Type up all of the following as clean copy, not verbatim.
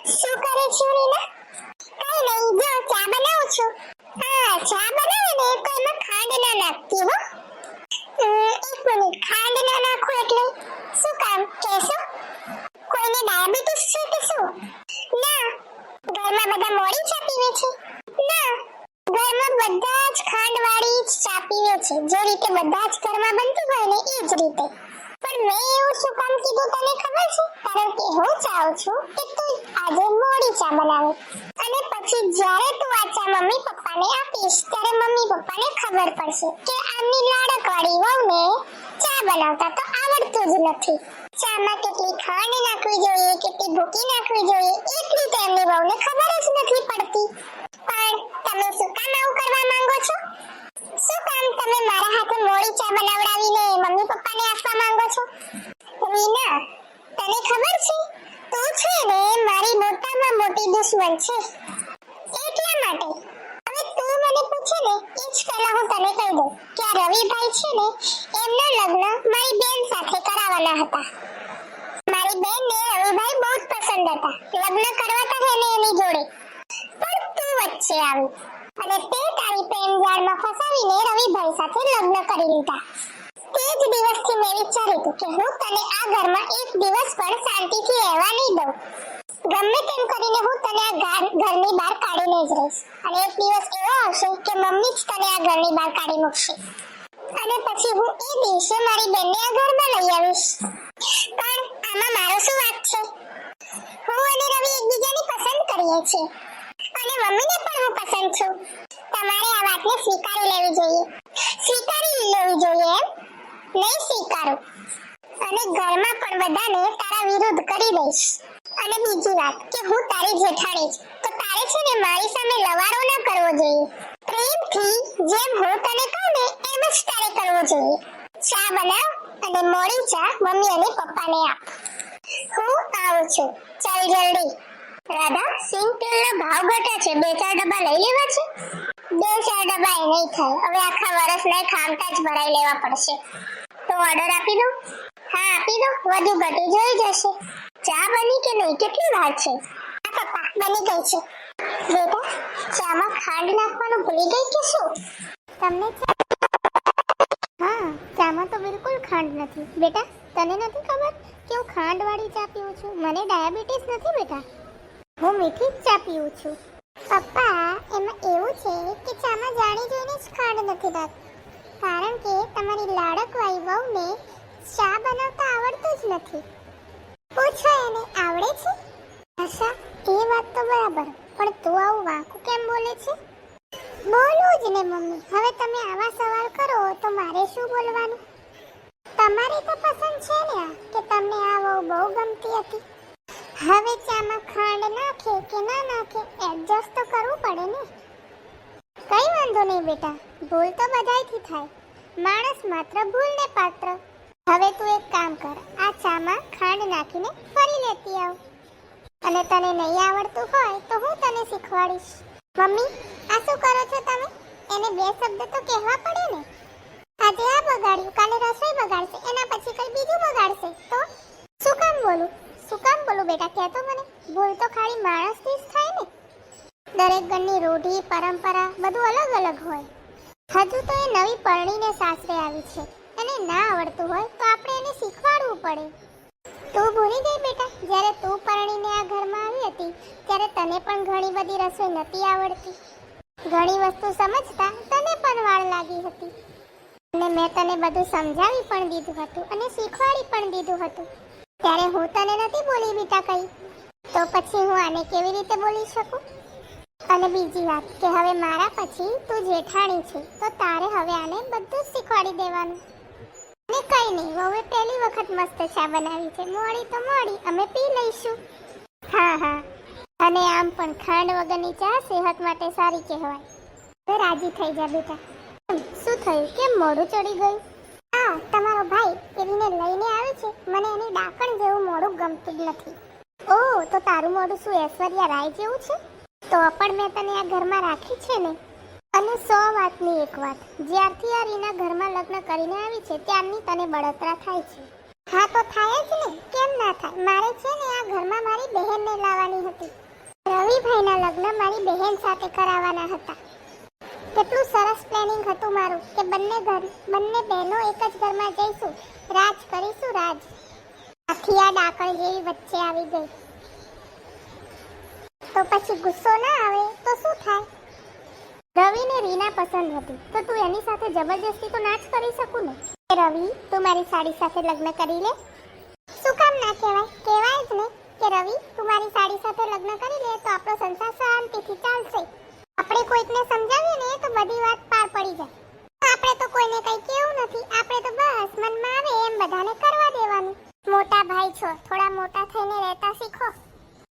શું કરે છે રીના? કઈ નહીં, જો ચા બનાવું છું. હા, ચા બનાવે ને તો એમાં ખાંડ ના નાખતી હો. એક મિનિટ, ખાંડ ના નાખો એટલે શું કામ કહેશો? કોઈને ડાયાબિટીસ છે કે શું? ના. ઘરમાં બધા મોડી ચા પીવે છે? ના, ઘરમાં બધા જ ખાંડ વાળી જ ચા પીવે છે, જે રીતે બધા જ ઘરમાં બનતી હોય ને એ જ રીતે. પણ મેં એવું શું કામ કીધું તને ખબર છે? કારણ કે હું ચાહું છું કે તું આજે મોડી ચા બનાવે, અને પછી જ્યારે તું આ ચા મમ્મી પપ્પાને આપીશ ત્યારે મમ્મી પપ્પાને ખબર પડશે કે આમની લાડકવાળી વહુને ચા બનાવતા તો આવડતું જ નથી. ચામાં કેટલી ખાંડ નાખવી જોઈએ, કેટલી ભૂકી નાખવી જોઈએ, એટલી તો એમની વહુને ખબર જ નથી પડતી. પણ તમે શું કામ આવું કરવા માંગો છો? શું કામ તમે મારા હાથે મોડી ચા બનાવડાવીને મમ્મી પપ્પાને આપવા માંગો છો? રીના, તને ખબર છે તું છે ને મારી મોટામાં મોટી દુશ્મન છે. એટલા માટે હવે તું મને પૂછે ને એ જ પહેલા હું તને કહી દઉં કે આ રવિભાઈ છે ને એમના લગ્ન મારી બેન સાથે કરાવવાના હતા. મારી બેનને રવિભાઈ બહુ જ પસંદ હતા, લગ્ન કરવા તો એને એની જોડે. પણ તું વચ્ચે આવી અને તે તારી પ્રેમ જાળમાં ફસાવીને રવિભાઈ સાથે લગ્ન કરી લીધા. તે જ દિવસથી મેં વિચાર્યું હતું કે હું તને આ ઘરમાં એક દિવસ પણ શાંતિથી રહેવા નહીં દઉં. ગમે તેમ કરીને હું તને આ ઘરની બહાર કાઢીને જ રહીશ, અને એક દિવસ એવો આવશે કે મમ્મી જ તને આ ઘરની બહાર કાઢી મૂકશે, અને પછી હું એ દિવસે મારી બેનને આ ઘરમાં લઈ આવીશ. પણ આમાં મારો શું વાંક છે? હું અને રવિ એકબીજાને પસંદ કરીએ છીએ, અને મમ્મીને પણ હું પસંદ છું. તમારે આ વાતને સ્વીકારી લેવી જોઈએ. સ્વીકારી લેવી જોઈએ એમ? નહીં સ્વીકારું, અને ઘરમાં પણ બધાને તારા વિરુદ્ધ કરી દઈશ. અને બીજી વાત કે હું તારી જેઠાણી છું, તો તારે છે ને મારી સામે લવારો ન કરવો જોઈએ. પ્રેમથી જેમ હું તને કહું ને એમ જ તારે કરવું જોઈએ. ચા બનાવ અને મોડી ચા મમ્મી અને પપ્પાને આપ. હું આવું છું, ચાલ જલ્દી. રાધા, સિંગ તેલનો ભાવ ઘટ્યા છે, 2-4 ડબ્બા લઈ લેવા છે? 2-4 ડબ્બા એ નહીં થાય, હવે આખા વર્ષના ખામટા જ ભરાઈ લેવા પડશે. તો ઓર્ડર આપી દો? હા આપી દો, વધુ ઘટી જોઈ જશે. ચા બની કે નહીં? કેટલી વાર છે? હા પપ્પા, બની ગઈ છે. બેટા, ચામાં ખાંડ નાખવાનું ભૂલી ગઈ કે શું? તમને હા, ચામાં તો બિલકુલ ખાંડ નથી. બેટા, તને નથી ખબર કે હું ખાંડવાળી ચા પીઉં છું? મને ડાયાબિટીસ નથી બેટા, હું મીઠી જ ચા પીઉં છું. પપ્પા, એમાં એવું છે કે ચામાં જાણી જોઈને જ ખાંડ નથી નાખતી, કારણ કે તમારી લાડકવાળી વહુને ચા બનાવતા આવડતું જ નથી. પૂછો એને, આવડે છે? આશા, એ વાત તો બરાબર, પણ તું આવું વાંકું કેમ બોલે છે? બોલું જ ને મમ્મી, હવે તમે આવા સવાલ કરો તો મારે શું બોલવાનું? તમારી તો પસંદ છે ને આ, કે તમને આ વહુ બહુ ગમતી હતી. હવે ચામાં ખાંડ નાખે કે ના નાખે એડજસ્ટ તો કરવું પડે ને. કઈ વાંધો નહીં બેટા, ભૂલ તો બધાયથી થાય, માણસ માત્ર ભૂલને પાત્ર. હવે તું એક કામ કર, આ ચામાં ખાંડ નાખીને ફરી લેતી આવ, અને તને નહીં આવડતું હોય તો હું તને શીખવાડીશ. મમ્મી, આ શું કરો છો તમે? એને 2 શબ્દ તો કહેવા પડે ને. આજે આ બગાડ્યું, કાલે રસોઈ બગાડશે, એના પછી કઈ બીજું બગાડશે તો શું કામ બોલું? શું કામ બોલું બેટા, કહે તો મને. ભૂલ તો ખાલી માણસથી જ થાય ને. દરેક ઘરની રૂઢી પરંપરા બધું અલગ અલગ હોય. હજુ તો એ નવી પરણીને સાસરે આવી છે, એને ના આવડતું હોય તો આપણે એને શીખવાડવું પડે. તું ભૂલી ગઈ બેટા, જ્યારે તું પરણીને આ ઘરમાં આવી હતી ત્યારે તને પણ ઘણી બધી રસોઈ નથી આવડતી. ઘણી વસ્તુ સમજતા તને પણ વાર લાગી હતી, અને મેં તને બધું સમજાવી પણ દીધું હતું અને શીખવાડી પણ દીધું હતું. ત્યારે હું તને નથી બોલી બેટા કઈ, તો પછી હું આને કેવી રીતે બોલી શકું? અને બીજી વાત કે હવે મારા પછી તું જેઠાણી છે, તો તારે હવે આને બધું જ શીખવાડી દેવાનું. અને કઈ નહીં, વહુએ પહેલી વખત મસ્ત ચા બનાવી છે, મોડી તો મોડી, અમે પી લઈશું. હા હા, અને આમ પણ ખાંડ વગરની ચા સેહત માટે સારી કહેવાય. તો રાજી થઈ જા બેટા. શું થયું, કેમ મોઢું ચડી ગયું? હા, તમારો ભાઈ એવીને લઈને આવે છે, મને એની ડાકણ જેવું મોઢું ગમતું જ નથી. ઓહ, તો તારું મોઢું શું ઐશ્વર્યા રાય જેવું છે? તો પણ મેં તને આ ઘરમાં રાખી છે ને. અને 100 વાતની એક વાત, જ્યારથી આ રીના ઘરમાં લગ્ન કરીને આવી છે ત્યારની તને બળતરા થાય છે. હા તો થાય જ ને, કેમ ના થાય? મારે છે ને આ ઘરમાં મારી બહેનને લાવવાની હતી. રવિભાઈના લગ્ન મારી બહેન સાથે કરાવવાના હતા. કેટલું સરસ પ્લાનિંગ હતું મારું કે બંને બહેનો એક જ ઘરમાં જઈશું, રાજ કરીશું રાજ. આથી આ ડાકણ જેવી વચ્ચે આવી ગઈ તો પછી ગુસ્સો ના આવે તો શું થાય? રવિને રીના પસંદ હતી તો તું એની સાથે જબરજસ્તી તો ના જ કરી શકું ને. રવિ, તું મારી સાડી સાથે લગ્ન કરી લે. શું કામ ના કહેવાય? કહેવાય જ ને કે રવિ, તું મારી સાડી સાથે લગ્ન કરી લે તો આપણો સંસાર શાંતિથી ચાલશે. આપણે કોઈકને સમજાવીએ ને તો બધી વાત પાર પડી જાય. આપણે તો કોઈને કંઈ કેવું નથી, આપણે તો બસ મનમાં આવે એમ બધાને કરવા દેવાનું. મોટા ભાઈ છો, થોડા મોટા થઈને રહેતા શીખો.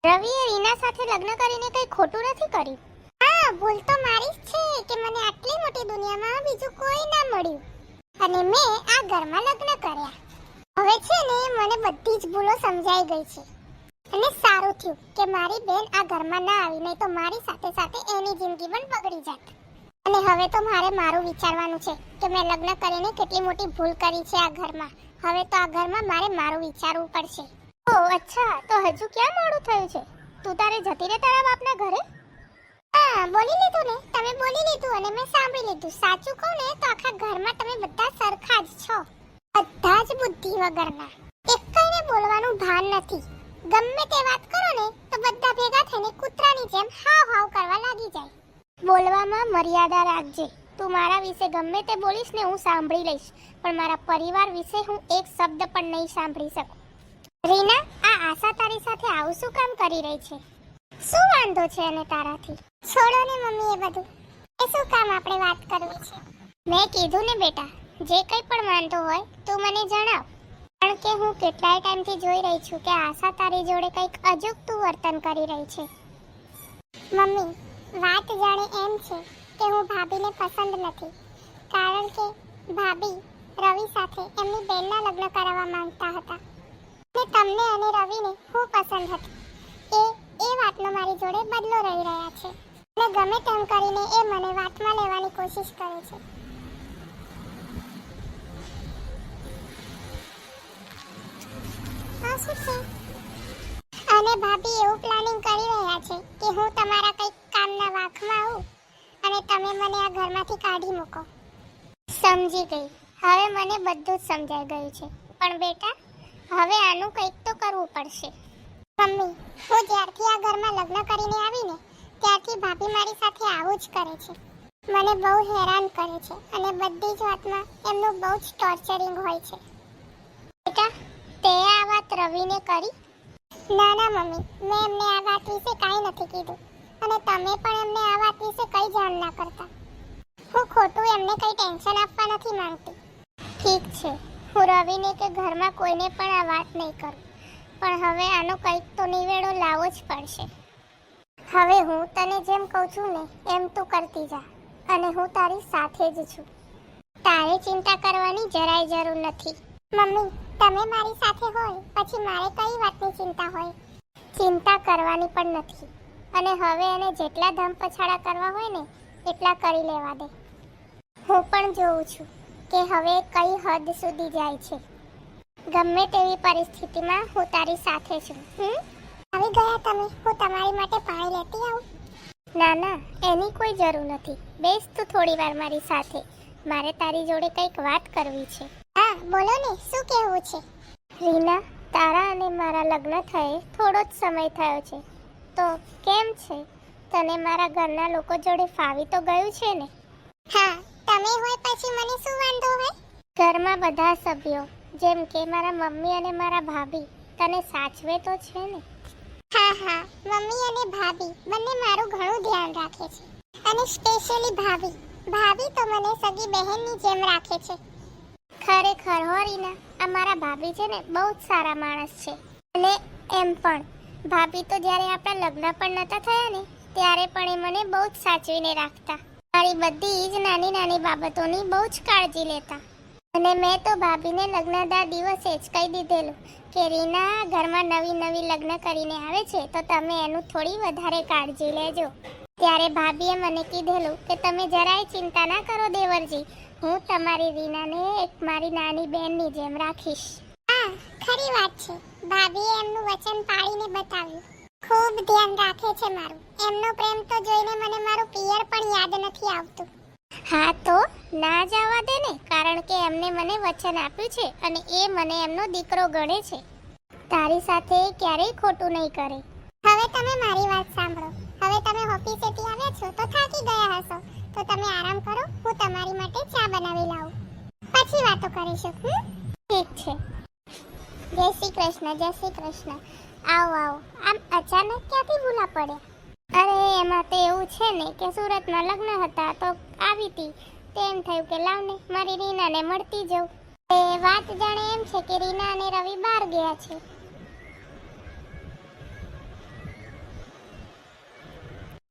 રવિએ રીના સાથે લગ્ન કરીને કંઈ ખોટું નથી કર્યું. હા, ભૂલ તો મારી જ છે કે મને આટલી મોટી દુનિયામાં બીજું કોઈ ના મળ્યું અને મેં આ ઘરમાં લગ્ન કર્યા. હવે છે ને મને બધી જ ભૂલો સમજાઈ ગઈ છે અને સારું થયું કે મારી બેન આ ઘરમાં ના આવી, નહીં તો મારી સાથે સાથે એની જિંદગી પણ બગડી જાત. અને હવે તો મારે મારું વિચારવાનું છે કે મેં લગ્ન કરીને કેટલી મોટી ભૂલ કરી છે આ ઘરમાં. હવે તો આ ઘરમાં મારે મારું વિચારવું પડશે. ઓ અચ્છા, તો હજુ ક્યાં મોડું થયું છે? તું તારે જતી રહે તારા બાપના ઘરે. હા, બોલી લીધું ને, તમે બોલી લીધું અને મેં સાંભળી લીધું. સાચું કહું ને તો આખા ઘરમાં તમે બધા સરખા જ છો, બધા જ બુદ્ધિ વગરના. એકઈને બોલવાનું ભાન નથી. ગમે તે વાત કરો ને તો બધા ભેગા થઈને કૂતરાની જેમ હાવ હાવ કરવા લાગી જાય. બોલવામાં મર્યાદા રાખજે. તું મારા વિશે ગમે તે બોલીશ ને હું સાંભળી લઈશ, પણ મારા પરિવાર વિશે હું એક શબ્દ પણ નહીં સાંભળી શકું. રીના, આ આશા તારી સાથે આવું શું કામ કરી રહી છે? શું વાંધો છે એને તારાથી? છોડો ને મમ્મી એ બધું. એ શું કામ આપણે વાત કરવી છે? મેં કીધું ને બેટા, જે કંઈ પણ વાંધો હોય તું મને જણાવ. કારણ કે હું કેટલાય ટાઈમથી જોઈ રહી છું કે આશા તારી જોડે કંઈક અજુગતું વર્તન કરી રહી છે. મમ્મી, વાત જાણે એમ છે કે હું ભાભીને પસંદ નથી, કારણ કે ભાભી રવિ સાથે એમની બેનના લગ્ન કરાવવા માંગતા હતા ને તમને અને રવિને હું પસંદ હતી. એ વાતનો મારી જોડે બદલો રહી રહ્યા છે અને ગમે તેમ કરીને એ મને વાતમાં લેવાની કોશિશ કરે છે. આ શું છે? અને ભાભી એવું પ્લાનિંગ કરી રહ્યા છે કે હું તમારા કંઈક કામના વાંકમાં આવું અને તમે મને આ ઘરમાંથી કાઢી મૂકો. સમજી ગઈ, હવે મને બધું જ સમજાઈ ગયું છે. પણ બેટા, હવે આનું કંઈક તો કરવું પડશે. મમ્મી, હું જ્યારથી આ ઘરમાં લગ્ન કરીને આવીને ત્યારથી ભાભી મારી સાથે આવું જ કરે છે. મને બહુ હેરાન કરે છે અને બધી જ વાતમાં એમનું બહુ જ ટોર્ચરિંગ હોય છે. બેટા, તે આ વાત રવિને કરી? ના ના મમ્મી, મેં એમને આ વાત વિશે કાંઈ નથી કીધું અને તમે પણ એમને આ વાત વિશે કંઈ જાણ ના કરતા. હું ખોટું એમને કંઈ ટેન્શન આપવા નથી માંગતી. ઠીક છે, હું રવિને કે ઘરમાં કોઈને પણ આ વાત નહીં કરું, પણ હવે આનો કંઈક તો નિવેડો લાવવો જ પડશે. હવે હું તને જેમ કહું છું ને એમ તું કરતી જા અને હું તારી સાથે જ છું. તારે ચિંતા કરવાની જરાય જરૂર નથી. મમ્મી, તમે મારી સાથે હોય પછી મારે કઈ વાતની ચિંતા હોય? ચિંતા કરવાની પણ નથી અને હવે એને જેટલા ધમ પછાડા કરવા હોય ને એટલા કરી લેવા દે. હું પણ જોઉં છું કે હવે કઈ હદ સુધી જાય છે. ગમે તેવી પરિસ્થિતિમાં હું તારી સાથે છું. આવી ગયા તમે? હું તમારી માટે પાણી લેતી આવું? ના ના, એની કોઈ જરૂર નથી. બેસ તું થોડી વાર મારી સાથે. મારે તારી જોડે કંઈક વાત કરવી છે. હા બોલો ને, શું કહેવું છે? રીના, તારા અને મારા લગ્ન થયે થોડો જ સમય થયો છે, તો કેમ છે? તને મારા ઘરના લોકો જોડે ફાવી તો ગયું છે ને? હા, તમે હોય પછી મને શું વાંધો હોય? ઘરમાં બધા સભ્યો જેમ કે મારા મમ્મી અને મારા ભાભી તને સાચવે તો છે ને? હા હા, મમ્મી અને ભાભી બંને મારું ઘણું ધ્યાન રાખે છે અને સ્પેશિયલી ભાભી તો મને સગી બહેનની જેમ રાખે છે. ખરેખર હો રીના, આ મારા ભાભી છે ને બહુ જ સારા માણસ છે. અને એમ પણ ભાભી તો જ્યારે આપણા લગ્ન પણ નહોતા થયા ને ત્યારે પણ એ મને બહુ જ સાચવીને રાખતા. મારી બધી જ નાની નાની બાબતોની બહુ જ કાળજી લેતા. અને મેં તો ભાભીને લગ્નના દિવસે જ કહી દીધેલું કે રીના ઘરમાં નવી લગ્ન કરીને આવે છે તો તમે એનું થોડી વધારે કાળજી લેજો. ત્યારે ભાભીએ મને કીધેલું કે તમે જરાય ચિંતા ના કરો દેવરજી, હું તમારી રીનાને એક મારી નાની બહેનની જેમ રાખીશ. હા, હા ખરી વાત છે. ભાભીએ એમનું વચન પાળીને બતાવ્યું. ખૂબ ધ્યાન રાખે છે મારું. એમનો પ્રેમ તો જોઈને મને મારું પિયર પણ યાદ નથી આવતું. હા તો ના જવા દે ને, કારણ કે એમને મને વચન આપ્યું છે અને એ મને એમનો દીકરો ગણે છે. તારી સાથે ક્યારેય ખોટું નહીં કરે. હવે તમે મારી વાત સાંભળો. હવે તમે ઓફિસેથી આવ્યા છો તો થાકી ગયા હશો, તો તમે આરામ કરો. હું તમારી માટે ચા બનાવી લાવું, પછી વાતો કરીશું. ઠીક છે. જય શ્રી કૃષ્ણ. જય શ્રી કૃષ્ણ. આવો આવો. આમ અચાનક ક્યાંથી ભૂલા પડ્યા? અરે એમાં તો એવું છે ને કે સુરતમાં લગ્ન હતા તો આવી હતી. તેમ થયું કે લાવને મારી રીનાને મળતી જવું. એ વાત જાણે એમ છે કે રીના અને રવિ બહાર ગયા છે.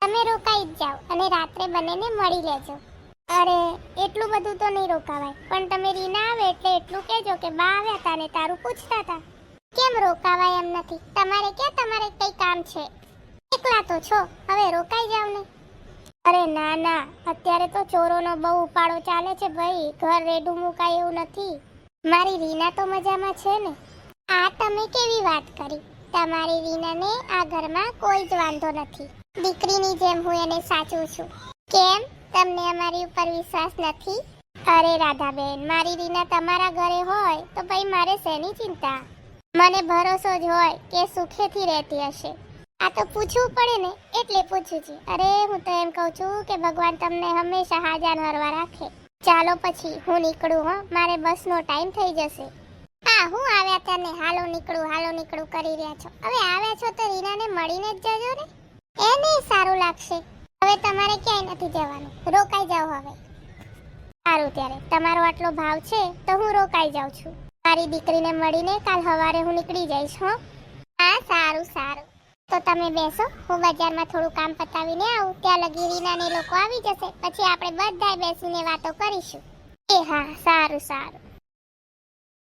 તમે રોકાઈ જ જાઓ અને રાત્રે બંનેને મળી લેજો. અરે એટલું બધું તો નહીં રોકાવાય, પણ તમે રીના આવે એટલે એટલું કહેજો કે બા આવ્યા હતા ને તારું પૂછતા હતા. કેમ રોકાવાય એમ નથી? તમારે કંઈ કામ છે? એકલા તો છો, હવે રોકાઈ જાવ ને. અરે ના ના, અત્યારે તો ચોરોનો બહુ ઉપાડો ચાલે છે ભાઈ. ઘર રેડું મુકાય એવું નથી. મારી રીના તો મજામાં છે ને? આ તમે કેવી વાત કરી? તમારી રીનાને આ ઘરમાં કોઈ જ વાંધો નથી. દીકરીની જેમ હું એને સાચું છું. કેમ, તમને અમારી ઉપર વિશ્વાસ નથી? અરે રાધાબેન, મારી રીના તમારા ઘરે હોય તો ભાઈ મારે શેની ચિંતા? મને ભરોસો જ હોય કે સુખેથી રહેતી હશે. આ તો પૂછવું પડે ને એટલે પૂછું છું. અરે હું તો એમ કહું છું કે ભગવાન તમને હંમેશા હાજર હરવા રાખે. ચાલો પછી હું નીકળું હો, મારે બસનો ટાઈમ થઈ જશે. હા હું આવ્યા તને હાલો નીકળું કરી રહ્યા છો. હવે આવ્યા છો તો રીનાને મળીને જ જજો ને. એને સારું લાગશે. હવે તમારે ક્યાંય નથી જવાનું, રોકાઈ જાઓ હવે. સારું, ત્યારે તમારો આટલો ભાવ છે તો હું રોકાઈ જાઉં છું. મારી દીકરીને મળીને કાલ સવારે હું નીકળી જઈશ. હો હા સારું. તો તમે બેસો, હું બજારમાં થોડું કામ પતાવીને આવું. ત્યાં લગી રીનાને લોકો આવી જશે, પછી આપણે બધાય બેસીને વાતો કરીશું. એ હા સારું.